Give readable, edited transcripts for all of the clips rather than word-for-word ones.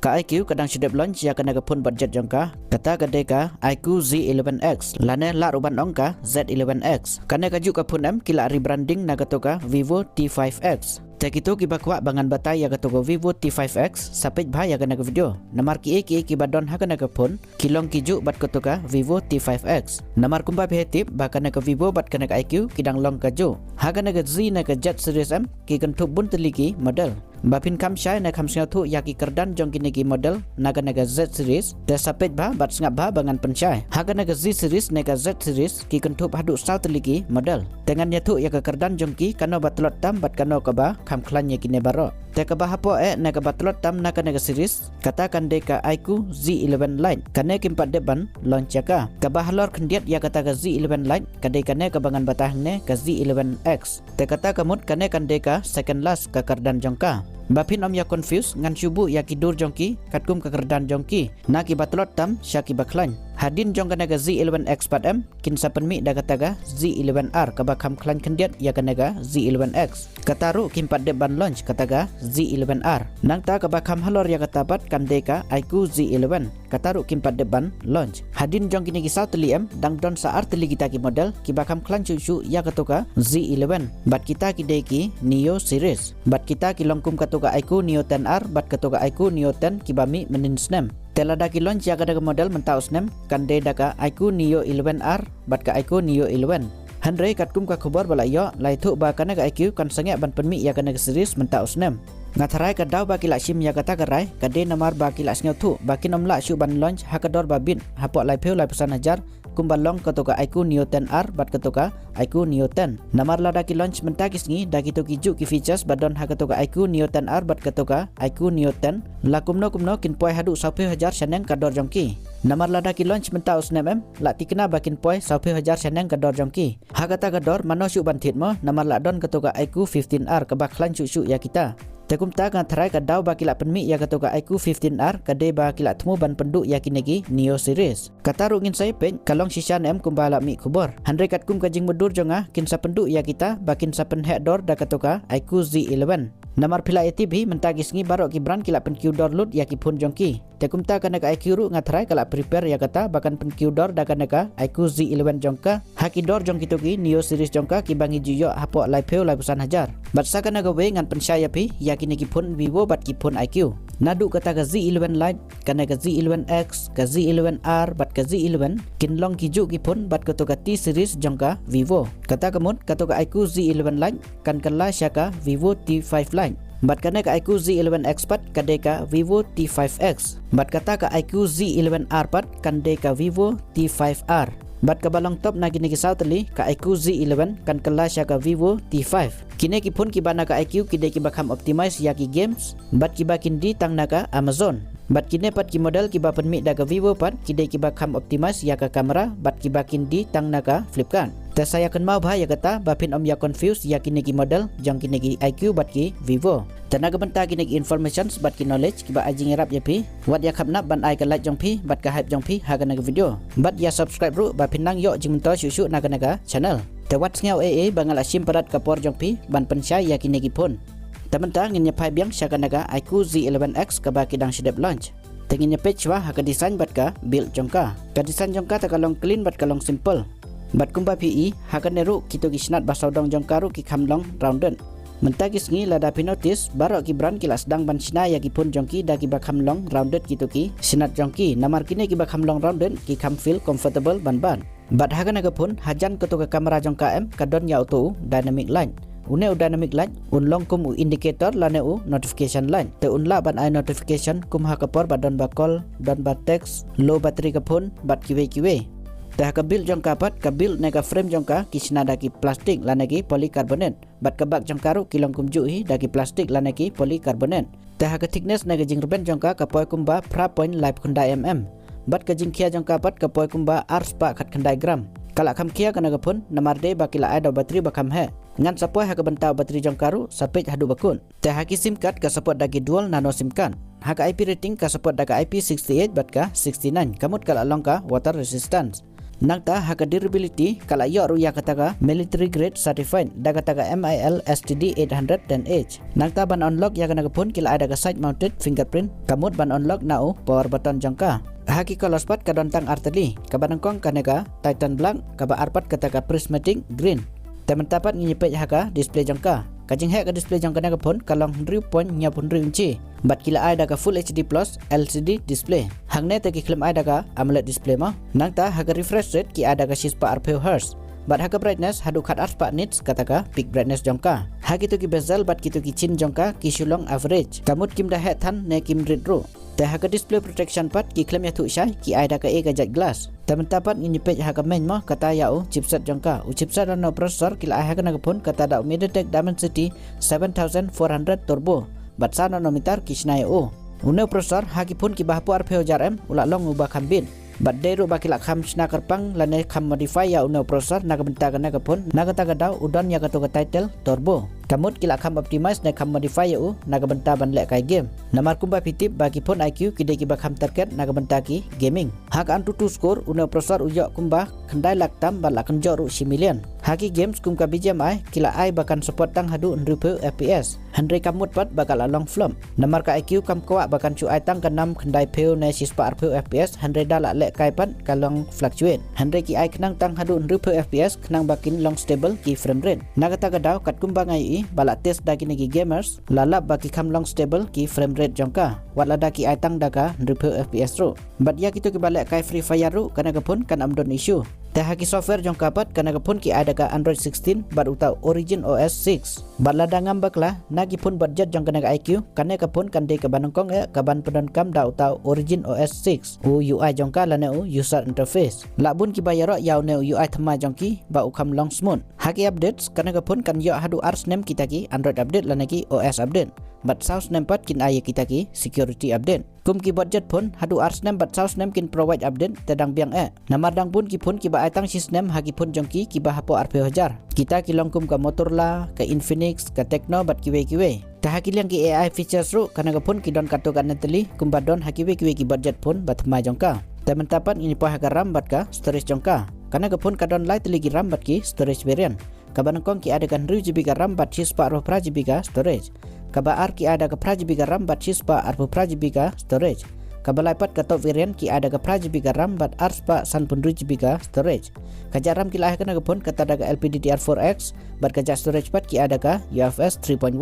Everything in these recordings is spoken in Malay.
Ka IQ kadang sedep launch ya kena pun budget jongka. Kata gede ka IQ Z11X. Lane la ruban ongka Z11X. Kane kaju ka pun kila rebranding na katoka Vivo T5X. Tek itu kiba kuak bangan batai ya katoka Vivo T5X sapej bahaya kena ke video. Namar ki badon ha kena ke pun kilong kiju bat katoka Vivo T5X. Namar kumba behetip ba kena ke Vivo bat kena ke IQ kidang long kaju. Ha kena ke Z na ke Z series M ki kentup bun teliki model. Bapin kam syai na kam tu yaki kerdan jong kini ki model naga Z series da sapej ba bat sengap ba bangan pensyai. Ha kena ke Z series naga Z series ki kentup hadu sau teliki model. Dengan nyatu ya ke kerdan jong ki kano batlot tam bat kano ke ba kam klan ya kini baro. Te ke ba hapo naga batlot tam naga series katakan deka IQ Z11 Lite kane kimpat deban launch ka. Ke ba halor kendiat ya kata ke Z11 Lite kade kane ke bangan batahne ke Z11X. Te kata kamut kane kan deka second last ke kerdan jongka. Bapin om ya confuse ngan syubu ya kidur jongki katkum ke kerdan jongki na ki batlot tam syaki baklan. Hadin jong kanaga Z11X 4M kin sapen mi da kataga Z11R ka bakam klan kendiat ya kanaga Z11X. Kataru kimpat deban launch kataga Z11R. Nang ta ka bakam halor ya katapat kandeka IQ Z11. Kataru kimpat deban launch. Hadin jong kini kisau teli dang don saar teli kita ki model ki bakam klan cucu ya katoka Z11. Bat kita ki deki Neo series. Bat kita ki longkum katoka IQ Neo 10R bat katoka IQ Neo 10 ki bami menin snem. Telada ki launch ya kada model mentau snem kande daka IQ Neo 11R bat ka IQ Neo 11. Handre katkum ka khabar bala yo laitu ba kana ka IQ kan sange ban penmi ya kana series mentau snem. Ngatharai ka daw ba kila sim ya kata karai kade namar ba kila sneu thu ba kinomla syu ban launch hakador ba bin hapok lai pheu lai pesan hajar kumbalong katoka IQ Neo 10R bat katoka IQ Neo 10. Namar lada ki launch mentakis ngi da kito ki juk ki features badon ha katoka IQ Neo 10R bat katoka IQ Neo 10 la kumno kin poi hadu 10,000 saneng kador jongki. Namar lada ki launch mentau snem la tikna bakin poi 10,000 saneng kador jongki. Ha kata kador mano syu ban thit mo namar la don katoka IQ 15R ka baklan cu ya kita. Tekum ta kan try ka daw ba kila penmi ya katoka IQ 15R kade ba kila temu ban penduk ya kinegi Neo series. Kata rungin saya pen kalong sisyan kumbala mi kubor. Handre kat kum kajing medur jonga kin sa penduk ya kita bakin sa pen heador da katoka IQ Z11. Namar pila etib hi mentagis ngi barok ki brand kila pen Q-dor lut ya ki pun jongki. Tekum ta kana ka IQ ru ngatrai kala prepare ya kata bakan pen Q-dor da kana ka IQ Z11 jongka. Hakidor jong kitoki Neo series jongka ki bangi juyo hapok lai peu lai pesan hajar. Batsa kana ga we ngan pen syaya pi ya kini ki pun Vivo bat ki pun IQ. Nadu kata ka Z11 Lite kana ka Z11X ka Z11R bat ka Z11 kinlong ki ju ki pun bat katoka T series jongka Vivo. Kata kemut katoka IQ Z11 Lite kan kala syaka Vivo T5 Lite. Bat kana ka IQ Z11X pat kadeka Vivo T5X. Bat kata ka IQ Z11R pat kandeka Vivo T5R. Bat ka balong top na kini kisau teli ka IQ Z11 kan kala syaka Vivo T5. Kini ki pun ki bana ka IQ kide ki bakam optimize ya ki games bat ki bakin di tang naka Amazon. Bat kini pat ki model ki bapen mi daga Vivo pat kide ki bakam optimize ya ka kamera bat ki bakin di tang naka Flipkart. Tas saya kan mau bahaya kata bapin om ya confuse ya kini ki model jong kini ki IQ bat ki Vivo. Tenaga benta kini ki information bat ki knowledge ki ba ajing rap ya pi wat ya khapna ban ai ka like jong pi bat ka hype jong pi ha kana video. Bat ya subscribe ru bapin nang yo jing mento syusyu naga channel. Te wat ngau bangal asim parat kapor jong pi ban pensyai ya kini ki pun. Tementang ngin nyapai biang syakanaga IQ Z11X ka ba kidang sedep launch. Tengin nyapet chwa ha ka design bat ka build jongka. Ka design jongka ta kalong clean bat kalong simple. Bat kumba PE hakan neru kito kisnat basaudong jongkaru ki kamlong rounded. Mentakis ngi lada pinotis barok ki brand kila sedang ban sina ya ki pun jongki da ki bakamlong rounded kito ki sinat jongki namar kini ki bakamlong rounded ki kam feel comfortable ban. Bat hakan aga pun hajan keto ka kamera jongka kadon ya auto dynamic line. Une dynamic light unlong kum indicator lane notification line te unla ban ai notification kum hakapor badon bakol don bat text low battery kapun bat kiwe. Dah ka build jong kapat ka build nega frame jong ka kisna daki plastik lanegi polycarbonate bat kabak jong karu kilong kumju hi daki plastik lanegi polycarbonate. Dah ka thickness nega jing ruben jong ka poi kumba pra point live kundai bat ka jing kia jong kapat ka poi kumba r spa khat khandai gram. Kala kam kia kana gapun namarde bakila ai do battery bakam he ngan sapoi ha ka bentau battery jong karu sapej hadu bakun. Dah ki sim card ka support daki dual nano sim card. Ha ka IP rating ka support daka IP68 bat ka 69 kamut kala long ka water resistance. Nangta haka durability kala yo ru ya kataga military grade certified da kataga MIL STD 810H. Nangta ban unlock ya kana pun kila ada ka side mounted fingerprint kamut ban unlock nau power button jangka. Haki kalau spot ka dontang arteli kabanangkong kanega Titan Black kaba arpat kataga prismatic green. Teman tapat nyepet haka display jangka. Kajing hek ka display jangka naga pun kalong 3.9 inci. Bat kila ada ka full HD plus LCD display. Hangne te ki klaim ada ka AMOLED display ma. Nangta haka refresh rate ki ada ka 60 Hz. Bat haka brightness hadu khat 4 nits kataka peak brightness jongka. Haki tu ki bezel bat kitu ki chin jongka ki shulong average. Kamut kim da het than ne kim red ro. Te haka display protection pat ki klaim ya tu syai ki ada ka ega jet glass. Teman tapat ini page haka main mah kata yau chipset jongka. U chipset dan processor kila haka naga pun kata da MediaTek Dimensity 7400 turbo. Bat sa nanometer ki snai o. Une processor haki pun ki bahpu RP1000M ulak long ubah kambin. Bat dero bakilak kham sna kerpang lane kham modify ya une processor naga bentaga naga pun naga taga dau udan ya katoga title turbo. Kamut kila kham optimize na kham modify ya naga benta ban lek kai game. Namar kumba pitip bagi pun IQ kide ki bakham target naga benta ki gaming. Hak Antutu score une processor ujo kumba khandai lak tam ban lak kenjor ru similian. Haki games kumka BGMI kila ai bakan support tang hadu 1000 FPS. Handre kamut pat bakal along flom. Namar ka IQ kam kwa bakan cu ai tang kanam khandai peu na 60 FPS handre dalak lek kai pat kalong fluctuate. Handre ki ai kenang tang hadu 1000 FPS kenang bakin long stable ki frame rate. Naga taga daw kat kumba ngai balak test dagi negi gamers lalap baki kam long stable ki frame rate jongka. Wat lada ki ai tang daga 1000 FPS ro. Bat ya kitu ki balak kai Free Fire ru kana kapun kan amdon issue. Teh haki software jong kapat kana kapun ki ada ka Android 16 bat utau Origin OS 6. Bat lada ngambak lah nagi pun budget jong kana IQ kana kapun kan de ka banongkong kaban pedon kam da utau Origin OS 6. UI jong ka lane user interface. Labun ki bayaro yaw ne UI thama jong ki ba ukam long smooth. Haki updates kana kapun kan yo hadu ars name kita ki Android update lane ki OS update. Bat saus name pat kin aya kita ki security update. Kum ki budget pun hadu ars name bat saus name kin provide update tedang biang namardang pun ki ba atang sis name hagi pun jongki ki ba hapo RP hajar. Kita ki longkum ka Motorola, ka Infinix, ka Tecno bat kiwe. Ta haki liang ki AI features ru kana pun ki don kato kan neteli kum ba don haki kiwe ki budget pun bat ma jongka. Teman tapan ini pa haka RAM bat ka storage jongka. Kana pun ka don light lagi RAM bat ki storage variant. Kabanangkong ki ada kan 2GB ka RAM bat 4GB ka storage. Kabar ki ada ke prajibi RAM bat 4GB ka storage. Kabalaipat ka top variant ki ada ke prajibi RAM bat arspa 1.2GB ka storage. Kajar RAM ki lahir kana pun kata daga LPDDR4X bat kajar storage pat ki ada ka UFS 3.1.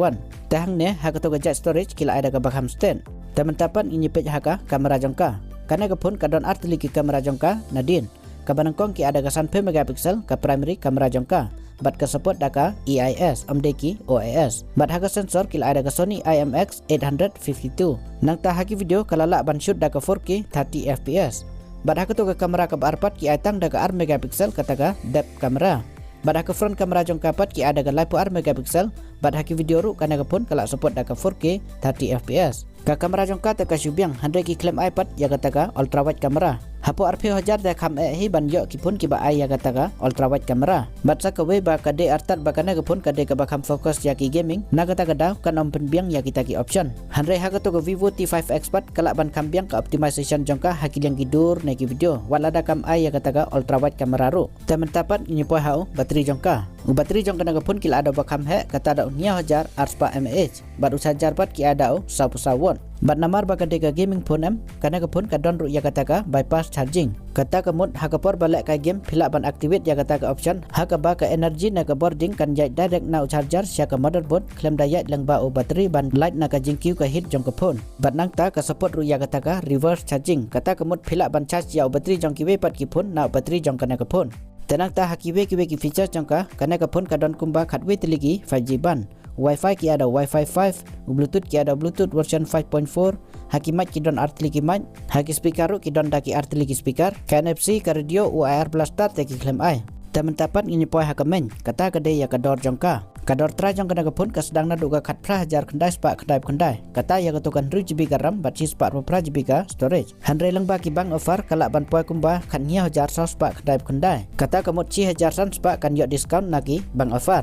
Tahang ne haka to kajar storage ki ada ka bakham stand. Teman-teman ini page haka kamera jongka. Kana pun kadon artili ki kamera jongka nadin. Kabanangkong ki ada ka 1 megapixel ka primary kamera jongka. Bat ka support daka EIS amdeki OIS. Bat haka sensor kila ada ka Sony IMX852. Nang ta haki video kalala ban shoot daka 4K 30 FPS. Bat haka to ka kamera ka barpat ki atang daka 4 megapixel kataka depth kamera. Bat haka front kamera jong kapat ki ada ka 4 megapixel. Bat haki video ru kana ka pun kala support daka 4K 30 FPS. Ka kamera jong ka ka syubyang handai ki claim iPad ya kataka ultra wide kamera. Hapo RP hajar da kham hi ban yo ki pun ki ba ai ya kataka ultra wide kamera. Bat sa ka we ba ka de artat ba kana ka pun ka de ka ba kham focus ya ki gaming na kataka da kan open biang ya kita ki option. Handai ha ka to Vivo T5X pat kala ban kham biang ka optimization jong ka haki yang gidur na ki video. Wala da kam ai ya kataka ultra wide kamera ru. Teman tapat ini po hau bateri jong ka. Bateri jong kana ka pun kila ada ba kham he kata da nia hajar arspa mAh. Bat usajar pat ki ada sapu-sawon. Bat namar baka deka gaming phone em kana ka phone ka don ru ya kataka bypass charging. Kata ka mud haka por balak ka game phila ban activate ya kataka option haka ba ka energy na ka boarding kan jai direct na charger sia ka motherboard claim daya lang ba o battery ban light na ka jingkiu ka hit jong ka phone. Bat nang ta ka support ru ya kataka reverse charging. Kata ka mud phila ban charge ya o battery jong ki we pat ki phone na battery jong kana ka phone. Tenang ta hakiwe ki feature jong ka kana ka phone ka don kumba khatwe teligi 5G ban. Wi-Fi ki ada Wi-Fi 5, Bluetooth ki ada Bluetooth version 5.4, haki mic ki don artili ki mic, haki speaker ki don daki artili ki speaker, NFC ka radio UAR blaster te ki claim ai. Teman tapat ini poi haka men, kata kade ya kador jongka. Kador tra jong kana pun ka sedang na duga khat pra hajar kendai spa kendai. Kata ya katukan 2GB ka RAM bat 4GB ka storage. Handai lang ba ki bang offer kala ban poi kumba khat nia hajar spa kendai. Kata kamot chi hajar san spa kan yo discount nagi bang offer.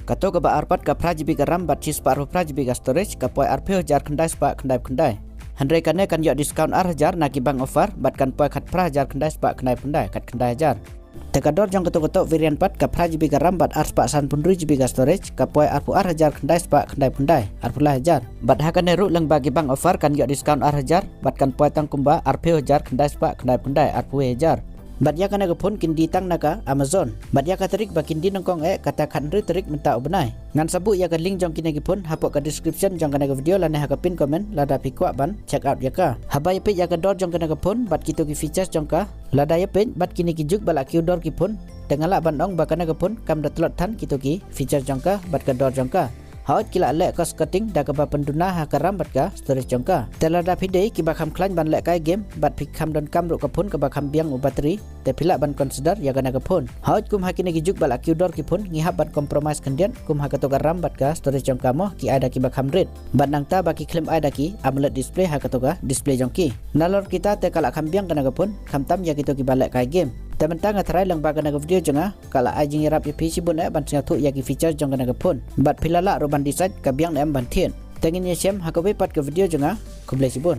Kato ka ba arpat ka prajibi ka RAM bat 4GB ka storage ka poi RP hajar kendai spa kendai. Handai kane kan yok diskaun ar-hajar naki bang offer bat kan poi khat pra-hajar kendai sepak kendai pundai kat kendai hajar. Tekador jong ketuk-ketuk varian 4 ka pra GB RAM bat ar sepak 90 GB storage ka poi arpu ar-hajar kendai sepak kendai pundai arpula hajar. Bat hakane ru leng bagi bang offer kan yok diskaun ar-hajar bat kan poi tang kumba arpu hajar kendai sepak kendai pundai arpu hajar. Bat ya kana gapun kindi tang naga Amazon. Bat ya ka terik ba kindi nangkong kata kan ri terik menta ubenai. Ngan sabu ya ka link jong kini gipun hapok ka description jong kana video lane ha ka pin komen lada pikwa ban check out ya ka. Haba ya pe ya ka dor jong kana gapun bat kitu ki features jong ka lada ya pe bat kini ki juk balak ki dor ki pun tengala ban ong ba kana gapun kam datlot than kitu ki features jong ka bat ka dor jong ka. Haut kila lek kos cutting da ka penduna ha karam bat ka storage jongka tela da pidei ki bakam klan ban lek kai game bat pikam don kam ru kapun ka bakam biang u bateri te pila ban consider ya gana kapun haut kum hakine ki juk bala ki dor ki pun ngi hab ban compromise kendian kum ha ka to karam bat ka storage jongka mo ki ada ki bakam red ban nang ta baki claim ada ki AMOLED display ha ka to ka display jongki nalor kita te kala kam biang kana kapun kam tam ya ki to ki balek kai game tementang atrai lang baga naga video jonga kala ajing rap ya PC bun ban singa thu ya ki feature jonga naga pun bat pilala roban decide ka biang em ban thien tengin ya sem hakabe pat ke video jonga kublai sibun